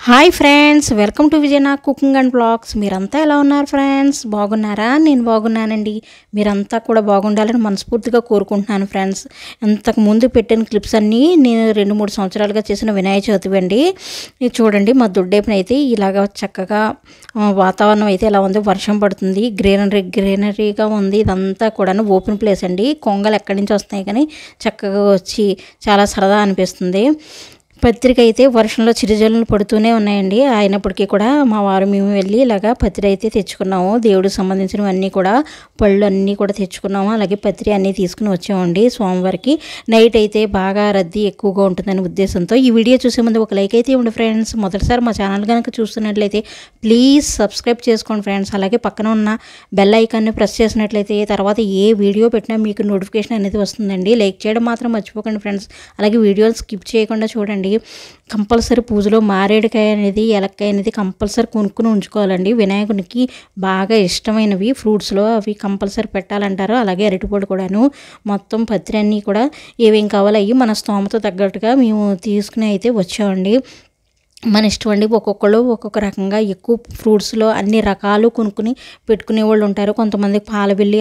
Hi friends, welcome to విజయనా cooking and blogs. మీరంతా ఎలా ఉన్నారు ఫ్రెండ్స్? బాగున్నారా? నేను బాగున్నానండి. మీరంతా కూడా బాగుండాలని మనస్ఫూర్తిగా కోరుకుంటున్నాను ఫ్రెండ్స్. ఇంతకు ముందు పెట్టిన క్లిప్స్ అన్నీ నేను 2-3 సంవత్సరాలుగా చేసిన వినాయక చవితి అండి. ఇది చూడండి, మా దొడ్డేపున అయితే ఇలాగ చక్కగా వాతావరణం అయితే ఎలా ఉంది, వర్షం పడుతుంది, గ్రీనరీగా ఉంది. ఇదంతా కూడా ఓపెన్ ప్లేస్ అండి. కొంగలు ఎక్కడి నుంచి వస్తున్నాయి కానీ చక్కగా వచ్చి చాలా సరదా అనిపిస్తుంది. పత్రిక అయితే వర్షంలో చిరుజల్లులు పడుతూనే ఉన్నాయండి. అయినప్పటికీ కూడా మా వారు మేము వెళ్ళి ఇలాగా పత్రి అయితే తెచ్చుకున్నాము. దేవుడికి సంబంధించినవన్నీ కూడా, పళ్ళు అన్నీ కూడా తెచ్చుకున్నాము. అలాగే పత్రి అన్నీ తీసుకుని వచ్చామండి స్వామివారికి. నైట్ అయితే బాగా రద్దీ ఎక్కువగా ఉంటుందనే ఉద్దేశంతో ఈ వీడియో చూసే ముందు ఒక లైక్ అయితే ఇవ్వండి ఫ్రెండ్స్. మొదటిసారి మా ఛానల్ కనుక చూస్తున్నట్లయితే ప్లీజ్ సబ్స్క్రైబ్ చేసుకోండి ఫ్రెండ్స్. అలాగే పక్కన ఉన్న బెల్ ఐకాన్ని ప్రెస్ చేసినట్లయితే తర్వాత ఏ వీడియో పెట్టినా మీకు నోటిఫికేషన్ అనేది వస్తుందండి. లైక్ చేయడం మాత్రం మర్చిపోకండి ఫ్రెండ్స్. అలాగే వీడియోలు స్కిప్ చేయకుండా చూడండి. కంపల్సరీ పూజలో మారేడుకాయ అనేది, ఏలక్కాయ అనేది కంపల్సరీ కొనుక్కుని ఉంచుకోవాలండి. వినాయకునికి బాగా ఇష్టమైనవి ఫ్రూట్స్లో అవి కంపల్సరీ పెట్టాలంటారు. అలాగే అరటిపొడి కూడాను. మొత్తం పత్రి అన్నీ కూడా ఏమేం కావాలో అవి మన స్తోమత తగ్గట్టుగా మేము తీసుకుని అయితే వచ్చామండి. మన ఇష్టం అండి. ఒక్కొక్కళ్ళు ఒక్కొక్క రకంగా ఎక్కువ ఫ్రూట్స్లో అన్ని రకాలు కొనుక్కుని పెట్టుకునే వాళ్ళు ఉంటారు. కొంతమందికి పాలబిల్లి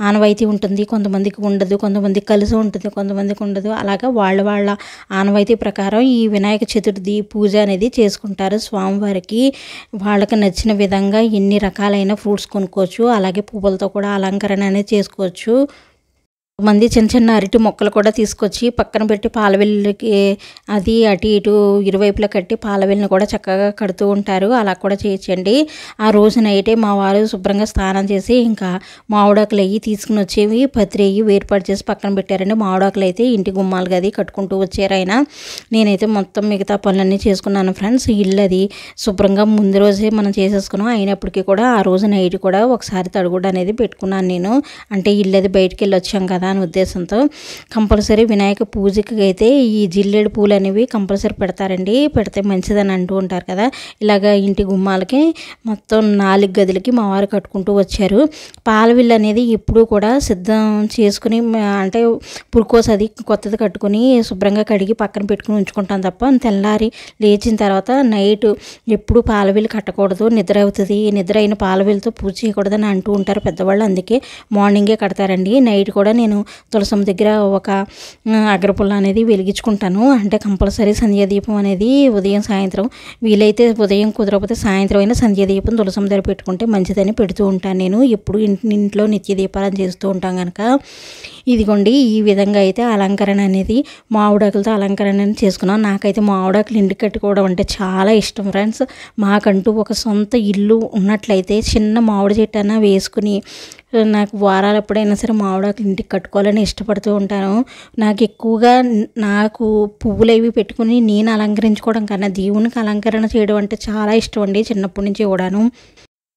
ఆనవాయితీ ఉంటుంది, కొంతమందికి ఉండదు, కొంతమందికి కలిసి ఉంటుంది, కొంతమందికి ఉండదు. అలాగా వాళ్ళ ఆనవాయితీ ప్రకారం ఈ వినాయక చతుర్థి పూజ అనేది చేసుకుంటారు స్వామివారికి. వాళ్ళకి నచ్చిన విధంగా ఎన్ని రకాలైన ఫ్రూట్స్ కొనుక్కోవచ్చు. అలాగే పువ్వులతో కూడా అలంకరణ అనేది చేసుకోవచ్చు. మంది చిన్న చిన్న అరటి మొక్కలు కూడా తీసుకొచ్చి పక్కన పెట్టి పాలవెల్లికి అది అటు ఇటు ఇరువైపులా కట్టి పాలవెల్లిని కూడా చక్కగా కడుతూ ఉంటారు. అలా కూడా చేయొచ్చండి. ఆ రోజు నైటే మా వారు శుభ్రంగా స్నానం చేసి ఇంకా మామిడాకులు అవి తీసుకుని వచ్చేవి పత్రి అవి వేరుపాటు చేసి పక్కన పెట్టారండి. మామిడాకులు అయితే ఇంటి గుమ్మాలుగా అది కట్టుకుంటూ వచ్చారు ఆయన. నేనైతే మొత్తం మిగతా పనులన్నీ చేసుకున్నాను ఫ్రెండ్స్. ఇల్లు అది శుభ్రంగా ముందు రోజే మనం చేసేసుకున్నాం. అయినప్పటికీ కూడా ఆ రోజు నైట్ కూడా ఒకసారి తడుగుడు అనేది పెట్టుకున్నాను నేను. అంటే ఇల్లు అది బయటికి వెళ్ళి వచ్చాం కదా అని ఉద్దేశంతో. కంపల్సరీ వినాయక పూజకి అయితే ఈ జిల్లేడు పూలు అనేవి కంపల్సరీ పెడతారండి. పెడితే మంచిదని అంటూ ఉంటారు కదా. ఇలాగ ఇంటి గుమ్మాలకి మొత్తం 4 గదులకి మా వారు కట్టుకుంటూ వచ్చారు. పాలవిల్లు అనేది ఎప్పుడూ కూడా సిద్ధం చేసుకుని, అంటే పురుకోస అది కొత్తది కట్టుకుని శుభ్రంగా కడిగి పక్కన పెట్టుకుని ఉంచుకుంటాం తప్ప తెల్లారి లేచిన తర్వాత నైట్ ఎప్పుడు పాలవిల్లు కట్టకూడదు, నిద్ర అవుతుంది, నిద్ర అయిన పాలవిల్లుతో పూజ చేయకూడదని అంటూ ఉంటారు పెద్దవాళ్ళు. అందుకే మార్నింగే కడతారండి. నైట్ కూడా నేను తులసం దగ్గర ఒక అగ్రపుల్ల అనేది వెలిగించుకుంటాను. అంటే కంపల్సరీ సంధ్యాదీపం అనేది ఉదయం సాయంత్రం, వీలైతే ఉదయం కుదరకపోతే సాయంత్రం అయినా సంధ్యాదీపం తులసం దగ్గర పెట్టుకుంటే మంచిదని పెడుతూ ఉంటాను నేను. ఎప్పుడు ఇంట్లో నిత్య దీపాలను చేస్తూ ఉంటాం కనుక. ఇదిగోండి, ఈ విధంగా అయితే అలంకరణ అనేది మామిడాకులతో అలంకరణ చేసుకున్నాం. నాకైతే మామిడాకులు ఇంటికి కట్టుకోవడం అంటే చాలా ఇష్టం ఫ్రెండ్స్. మాకంటూ ఒక సొంత ఇల్లు ఉన్నట్లయితే చిన్న మామిడి చెట్టు అన్నా వేసుకుని నాకు వారాలు ఎప్పుడైనా సరే మామిడాకులు ఇంటికి కట్టుకోవాలని ఇష్టపడుతూ ఉంటాను. నాకు ఎక్కువగా పువ్వులు అవి పెట్టుకుని నేను అలంకరించుకోవడం కన్నా దేవునికి అలంకరణ చేయడం అంటే చాలా ఇష్టం అండి, చిన్నప్పటి నుంచి కూడాను.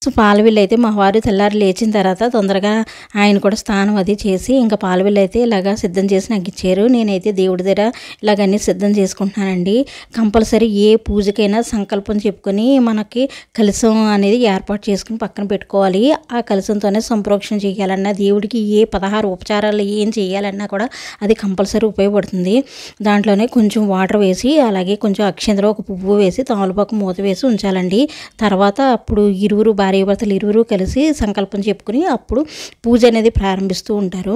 సో పాలవిల్లు అయితే మా వారు తెల్లారి లేచిన తర్వాత తొందరగా ఆయన కూడా స్నానం అది చేసి ఇంకా పాలవిల్లు అయితే ఇలాగా సిద్ధం చేసి నాకు ఇచ్చారు. నేనైతే దేవుడి దగ్గర ఇలాగన్నీ సిద్ధం చేసుకుంటున్నానండి. కంపల్సరీ ఏ పూజకైనా సంకల్పం చెప్పుకొని మనకి కలశం అనేది ఏర్పాటు చేసుకుని పక్కన పెట్టుకోవాలి. ఆ కలశంతోనే సంప్రోక్షణ చేయాలన్నా, దేవుడికి ఏ 16 ఉపచారాలు ఏం చేయాలన్నా కూడా అది కంపల్సరీ ఉపయోగపడుతుంది. దాంట్లోనే కొంచెం వాటర్ వేసి, అలాగే కొంచెం అక్షంతలో ఒక పువ్వు వేసి తమలపాకు మూత వేసి ఉంచాలండి. తర్వాత అప్పుడు భార్యాభర్తలు ఇరువురు కలిసి సంకల్పం చెప్పుకుని అప్పుడు పూజ అనేది ప్రారంభిస్తూ ఉంటారు.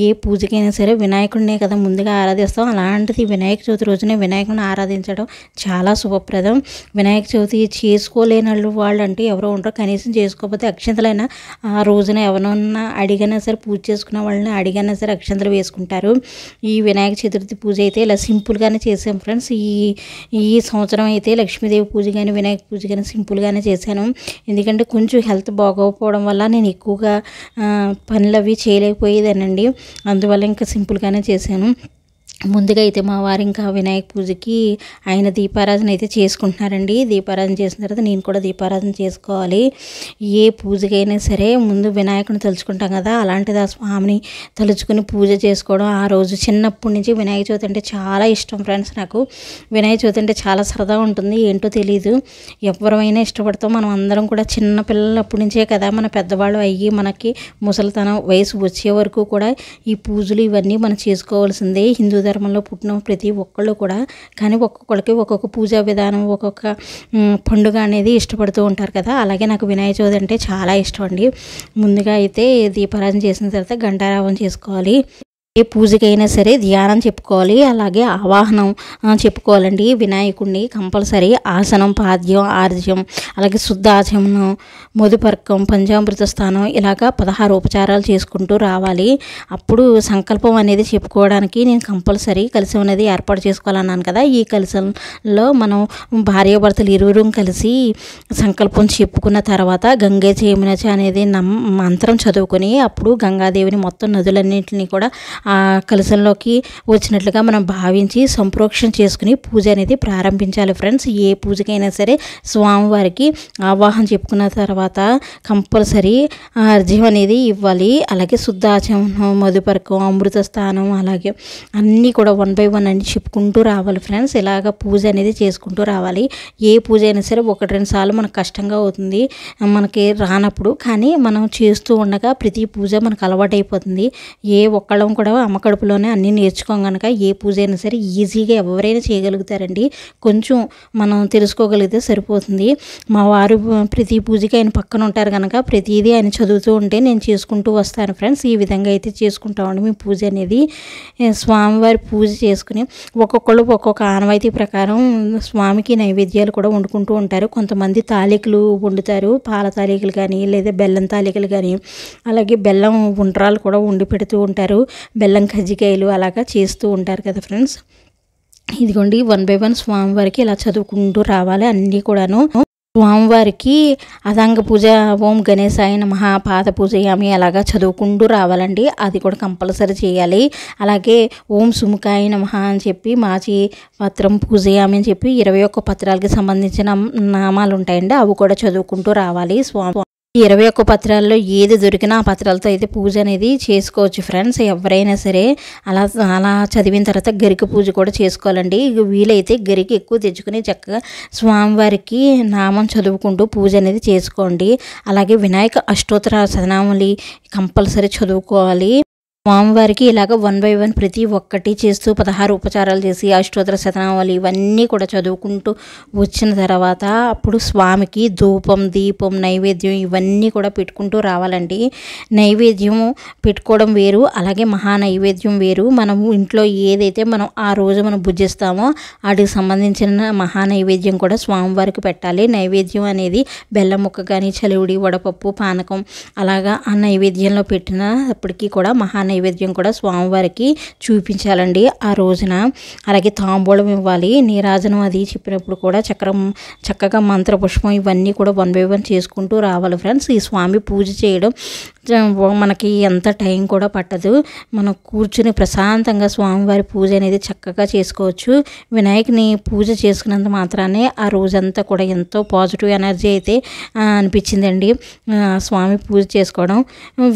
ఏ పూజకైనా సరే వినాయకుడినే కదా ముందుగా ఆరాధిస్తాం. అలాంటిది వినాయక చవితి రోజునే వినాయకుడిని ఆరాధించడం చాలా శుభప్రదం. వినాయక చవితి చేసుకోలేని వాళ్ళు అంటే ఎవరో ఉంటారు. కనీసం చేసుకోకపోతే అక్షంతలైనా ఆ రోజున ఎవరన్నా అడిగినా సరే, పూజ చేసుకున్న వాళ్ళని అడిగినా సరే అక్షంతలు వేసుకుంటారు. ఈ వినాయక చతుర్థి పూజ అయితే ఇలా సింపుల్గానే చేసాం ఫ్రెండ్స్. ఈ సంవత్సరం అయితే లక్ష్మీదేవి పూజ కానీ వినాయక పూజ కానీ సింపుల్గానే చేశాను. ఎందుకంటే కొంచెం హెల్త్ బాగోకపోవడం వల్ల నేను ఎక్కువగా పనులు అవి చేయలేకపోయేదానండి. అందువల్ల ఇంకా సింపుల్గానే చేశాను. ముందుగా అయితే మా వారు ఇంకా వినాయక పూజకి ఆయన దీపారాధన అయితే చేసుకుంటున్నారండి. దీపారాధన చేసిన తర్వాత నేను కూడా దీపారాధన చేసుకోవాలి. ఏ పూజకైనా సరే ముందు వినాయకుని తలుచుకుంటాం కదా, అలాంటిది ఆ స్వామిని తలుచుకుని పూజ చేసుకోవడం. ఆ రోజు చిన్నప్పటి నుంచి వినాయక చవితి అంటే చాలా ఇష్టం ఫ్రెండ్స్. నాకు వినాయక చవితి అంటే చాలా సరదా ఉంటుంది. ఏంటో తెలీదు, ఎవరైనా ఇష్టపడతాం. మనం అందరం కూడా చిన్న పిల్లలప్పటి నుంచే కదా మన పెద్దవాళ్ళు అయ్యి మనకి ముసలితనం వయసు వచ్చే వరకు కూడా ఈ పూజలు ఇవన్నీ మనం చేసుకోవాల్సిందే. హిందూ ధర్మంలో పుట్టిన ప్రతి ఒక్కళ్ళు కూడా, కానీ ఒక్కొక్కరికి ఒక్కొక్క పూజా విధానం, ఒక్కొక్క పండుగ అనేది ఇష్టపడుతూ ఉంటారు కదా. అలాగే నాకు వినాయక చవితి అంటే చాలా ఇష్టం అండి. ముందుగా అయితే దీపారాధన చేసిన తర్వాత గంటారావం చేసుకోవాలి. ఏ పూజకైనా సరే ధ్యానం చెప్పుకోవాలి, అలాగే ఆవాహనం చెప్పుకోవాలండి. వినాయకుడిని కంపల్సరీ ఆసనం, పాద్యం, ఆర్జ్యం, అలాగే శుద్ధ ఆచమనం, మధుపర్కం, పంచామృత స్థానం ఇలాగా 16 ఉపచారాలు చేసుకుంటూ రావాలి. అప్పుడు సంకల్పం అనేది చెప్పుకోవడానికి నేను కంపల్సరీ కలశం అనేది ఏర్పాటు చేసుకోవాలన్నాను కదా. ఈ కలశంలో మనం భార్యాభర్తలు ఇరువురు కలిసి సంకల్పం చెప్పుకున్న తర్వాత గంగే జయమునచ అనేది మంత్రం చదువుకొని అప్పుడు గంగాదేవిని మొత్తం నదులన్నింటినీ కూడా ఆ కలశంలోకి వచ్చినట్లుగా మనం భావించి సంప్రోక్షణ చేసుకుని పూజ అనేది ప్రారంభించాలి ఫ్రెండ్స్. ఏ పూజకైనా సరే స్వామివారికి ఆవాహన చెప్పుకున్న తర్వాత కంపల్సరీ అర్ఘ్యం అనేది ఇవ్వాలి. అలాగే శుద్ధాచమనం, మధుపర్కం, అమృత స్థానం, అలాగే అన్నీ కూడా 1 by 1 అని చెప్పుకుంటూ రావాలి ఫ్రెండ్స్. ఇలాగ పూజ అనేది చేసుకుంటూ రావాలి. ఏ పూజ అయినా సరే 1-2 సార్లు మనకు కష్టంగా అవుతుంది మనకి రానప్పుడు, కానీ మనం చేస్తూ ఉండగా ప్రతి పూజ మనకు అలవాటైపోతుంది. ఏ ఒక్కళ్ళం కూడా అమ్మ కడుపులోనే అన్నీ నేర్చుకోం కనుక ఏ పూజ అయినా సరే ఈజీగా ఎవరైనా చేయగలుగుతారండి. కొంచెం మనం తెలుసుకోగలిగితే సరిపోతుంది. మా వారు ప్రతి పూజకి ఆయన పక్కన ఉంటారు కనుక ప్రతిదీ ఆయన చదువుతూ ఉంటే నేను చేసుకుంటూ వస్తాను ఫ్రెండ్స్. ఈ విధంగా అయితే చేసుకుంటామండి మేము పూజ అనేది. స్వామివారి పూజ చేసుకుని ఒక్కొక్కళ్ళు ఒక్కొక్క ఆనవాయితీ ప్రకారం స్వామికి నైవేద్యాలు కూడా వండుకుంటూ ఉంటారు. కొంతమంది తాలికలు వండుతారు, పాల తాలికలు కానీ లేదా బెల్లం తాలికలు కానీ, అలాగే బెల్లం ఉండ్రాలు కూడా వండి పెడుతూ ఉంటారు, బెల్లం కజ్జికాయలు అలాగా చేస్తూ ఉంటారు కదా ఫ్రెండ్స్. ఇదిగోండి 1 by 1 స్వామివారికి ఇలా చదువుకుంటూ రావాలి అన్నీ కూడాను. స్వామివారికి అదంగ పూజ, ఓం గణేశాయ నమః, పాద పూజయామి అలాగా చదువుకుంటూ రావాలండి. అది కూడా కంపల్సరీ చేయాలి. అలాగే ఓం సుముఖాయ నమః అని చెప్పి, మాచి పత్రం పూజయామి అని చెప్పి 21 పత్రాలకి సంబంధించిన నామాలు ఉంటాయండి, అవి కూడా చదువుకుంటూ రావాలి. స్వామి 21 పత్రాల్లో ఏది దొరికినా ఆ పత్రాలతో అయితే పూజ అనేది చేసుకోవచ్చు ఫ్రెండ్స్. ఎవరైనా సరే అలా చదివిన తర్వాత గరిక పూజ కూడా చేసుకోవాలండి. వీలైతే గరిక ఎక్కువ తెచ్చుకుని చక్కగా స్వామివారికి నామం చదువుకుంటూ పూజ అనేది చేసుకోండి. అలాగే వినాయక అష్టోత్తర శతనామావళి కంపల్సరీ చదువుకోవాలి. స్వామివారికి ఇలాగ 1 by 1 ప్రతి ఒక్కటి చేస్తూ 16 ఉపచారాలు చేసి అష్టోత్తర శతనామావళి ఇవన్నీ కూడా చదువుకుంటూ వచ్చిన తర్వాత అప్పుడు స్వామికి ధూపం, దీపం, నైవేద్యం ఇవన్నీ కూడా పెట్టుకుంటూ రావాలండి. నైవేద్యం పెట్టుకోవడం వేరు, అలాగే మహా నైవేద్యం వేరు. మనము ఇంట్లో ఏదైతే మనం ఆ రోజు మనం భుజిస్తామో వాటికి సంబంధించిన మహా నైవేద్యం కూడా స్వామివారికి పెట్టాలి. నైవేద్యం అనేది బెల్లం ముక్క కానీ, చలివిడి, వడపప్పు, పానకం అలాగా ఆ నైవేద్యంలో పెట్టినప్పటికీ కూడా మహా నైవేద్యం కూడా స్వామివారికి చూపించాలండి ఆ రోజున. అలాగే తాంబూలం ఇవ్వాలి. నీరాజనం అది చెప్పినప్పుడు కూడా చక్కగా మంత్రపుష్పం ఇవన్నీ కూడా 1 by 1 చేసుకుంటూ రావాలి ఫ్రెండ్స్. ఈ స్వామి పూజ చేయడం మనకి ఎంత టైం కూడా పట్టదు. మనం కూర్చుని ప్రశాంతంగా స్వామివారి పూజ అనేది చక్కగా చేసుకోవచ్చు. వినాయకుని పూజ చేసుకున్నంత మాత్రానే ఆ రోజంతా కూడా ఎంతో పాజిటివ్ ఎనర్జీ అయితే అనిపించిందండి స్వామి పూజ చేసుకోవడం.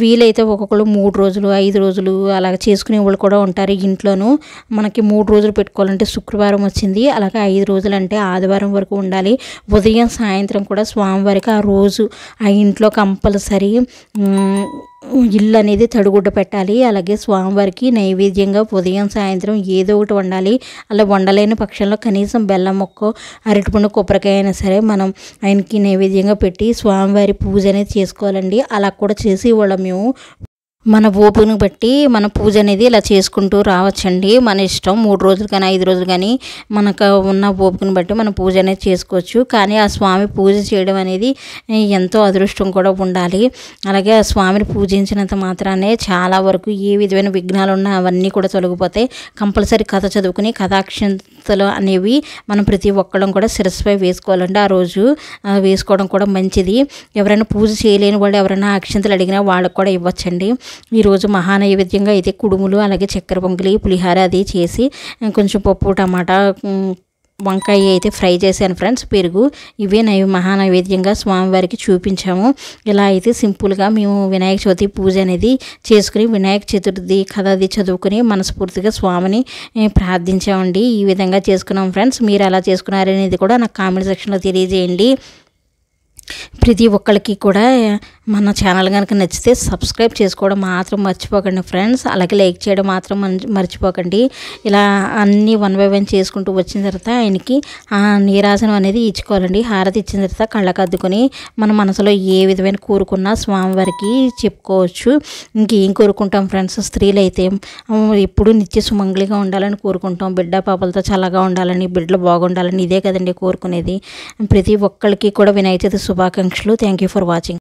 వీలైతే ఒక్కొక్కరు 3 రోజులు 5 రోజులు అలా చేసుకునే వాళ్ళు కూడా ఉంటారు ఇంట్లోనూ. మనకి 3 రోజులు పెట్టుకోవాలంటే శుక్రవారం వచ్చింది, అలాగే 5 రోజులు అంటే ఆదివారం వరకు ఉండాలి. ఉదయం సాయంత్రం కూడా స్వామివారికి ఆ రోజు ఆ ఇంట్లో కంపల్సరీ ఇల్లు అనేది తడిగుడ్డ పెట్టాలి. అలాగే స్వామివారికి నైవేద్యంగా ఉదయం సాయంత్రం ఏదో ఒకటి వండాలి. అలా వండలేని పక్షంలో కనీసం బెల్లం మొక్క, అరటిపండు, కొబ్బరికాయ అయినా సరే మనం ఆయనకి నైవేద్యంగా పెట్టి స్వామివారి పూజ అనేది చేసుకోవాలండి. అలా కూడా చేసి వాళ్ళం మేము మన ఓపును బట్టి మన పూజ అనేది ఇలా చేసుకుంటూ రావచ్చండి. మన ఇష్టం 3 రోజులు కానీ 5 రోజులు కానీ మనకు ఉన్న ఓపును బట్టి మనం పూజ అనేది చేసుకోవచ్చు. కానీ ఆ స్వామి పూజ చేయడం అనేది ఎంతో అదృష్టం కూడా ఉండాలి. అలాగే ఆ స్వామిని పూజించినంత మాత్రానే చాలా వరకు ఏ విధమైన విఘ్నాలు ఉన్నా అవన్నీ కూడా తొలగిపోతాయి. కంపల్సరీ కథ చదువుకుని కథాక్షంతలు అనేవి మనం ప్రతి ఒక్కళ్ళం కూడా శిరస్సుపై వేసుకోవాలండి. ఆ రోజు వేసుకోవడం కూడా మంచిది. ఎవరైనా పూజ చేయలేని వాళ్ళు ఎవరైనా అక్షంతలు అడిగినా వాళ్ళకు కూడా ఇవ్వచ్చండి. ఈరోజు మహానైవేద్యంగా అయితే కుడుములు, అలాగే చక్కెర పొంగలి, పులిహార అది చేసి కొంచెం పప్పు, టమాటా, వంకాయ అయితే ఫ్రై చేశాను ఫ్రెండ్స్, పెరుగు ఇవే మహానైవేద్యంగా స్వామివారికి చూపించాము. ఇలా అయితే సింపుల్గా మేము వినాయక చవితి పూజ అనేది చేసుకుని వినాయక చతుర్థి కథ అది చదువుకుని మనస్ఫూర్తిగా స్వామిని ప్రార్థించామండి. ఈ విధంగా చేసుకున్నాం ఫ్రెండ్స్. మీరు ఎలా చేసుకున్నారనేది కూడా నాకు కామెంట్ సెక్షన్లో తెలియజేయండి. ప్రతి ఒక్కరికి కూడా మన ఛానల్ కనుక నచ్చితే సబ్స్క్రైబ్ చేసుకోవడం మాత్రం మర్చిపోకండి ఫ్రెండ్స్. అలాగే లైక్ చేయడం మాత్రం మర్చిపోకండి. ఇలా అన్నీ 1 బై 1 చేసుకుంటూ వచ్చిన తర్వాత ఆయనకి నీరాజనం అనేది ఇచ్చుకోవాలండి. హారతి ఇచ్చిన తర్వాత కళ్ళకు అద్దుకొని మన మనసులో ఏ విధమైన కోరుకున్నా స్వామివారికి చెప్పుకోవచ్చు. ఇంకేం కోరుకుంటాం ఫ్రెండ్స్, స్త్రీలు అయితే ఎప్పుడు నిత్య సుమంగళిగా ఉండాలని కోరుకుంటాం. బిడ్డ పాపలతో చల్లగా ఉండాలని, బిడ్డలు బాగుండాలని, ఇదే కదండి కోరుకునేది. ప్రతి ఒక్కరికి కూడా వినాయక చవితి శుభాకాంక్షలు. Thank you for watching.